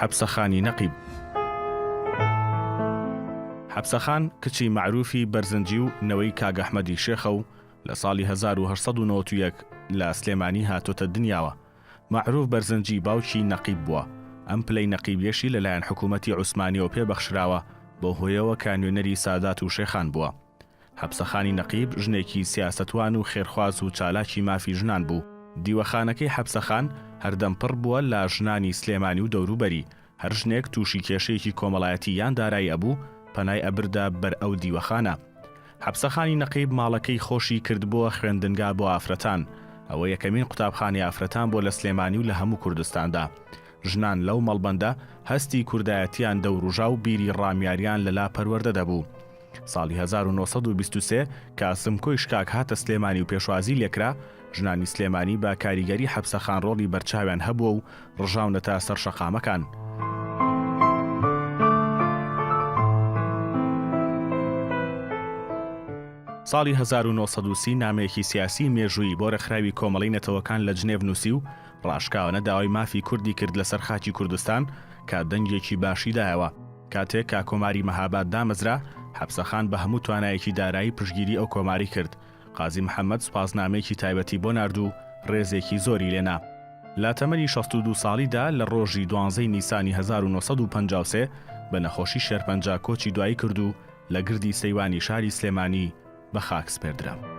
حەبسەخانی نەقیب. حەبسەخان کچی معروفی بەرزنجی و نەوەی کاگ ئەحمەدی شێخە و لە ساڵی 1991 لە سلێمانی هاتۆتە دنیاوە. معروف بەرزنجی باوکی نەقیب بووە. ئەم پلەی نەقیبیەشی لەلایەن حکوومەتی عوسمانیەوە پێبەخشراوە بۆ هۆیەوە کانوێنەری سادات و شێخان بووە. حەبسەخانی نەقیب ژنێکی سیاسەتوان و خێرخواز و چالاکی مافی ژنان بوو. دیوەخانەکەی حەبسەخان هەردەم پڕ بووە لە ژنانی سلێمانی و دەوروبەری. هەر ژنێک تووشی کێشەیەکی کۆمەڵایەتی یان دارایی ئەبوو پەنای ئەبردا بەر ئەو دیوەخانە. حەبسەخانی نەقیب ماڵەکەی خۆشی کردبووە خوێندنگا بۆ ئافرەتان. ئەوە یەکەمین قوتابخانەی ئافرەتان بۆ لە سلێمانی و لە هەموو کوردستاندا. ژنان لەو مەڵبەندە هەستی کوردایەتیان دەوڕوژا و بیری ڕامیاریان لەلا پەروەردە دەبوو. ساڵی 1923 کاسم کۆیشکاک هاتە سلێمانی و پێشوازی لێکرا، ژنانی سلێمانی بە کاریگەری حەبسەخان ڕۆڵی بەرچاویان هەبووە و ڕژاونەتە سەر شەقامەکان. ساڵی 1930 نامەیەکی سیاسی مێژووی بۆ ڕێکخراوی کۆمەڵەی نەتەوەکان لە جنێڤ نووسی و ڕاشکاوانە داوای مافی کوردی کرد لەسەر خاکی کوردستان کە دەنگێکی باشی دایەوە. کاتێک کا کۆماری مەهاباد دامەزرا، حەبسەخان بە هەموو توانایەکی دارایی پشتگیری ئەو کۆماری کرد. قازی محەممەد سوپاسنامەیەکی تایبەتی بۆ نارد و ڕێزێکی زۆری لێنا. لە تەمەنی 62 ساڵیدا لە ڕۆژی 12 نیسانی 1953 بە نەخۆشی شێرپەنجا کۆچی دوایی کرد و لە گردی سەیوانی شاری سلێمانی بە خاک سپێردرا.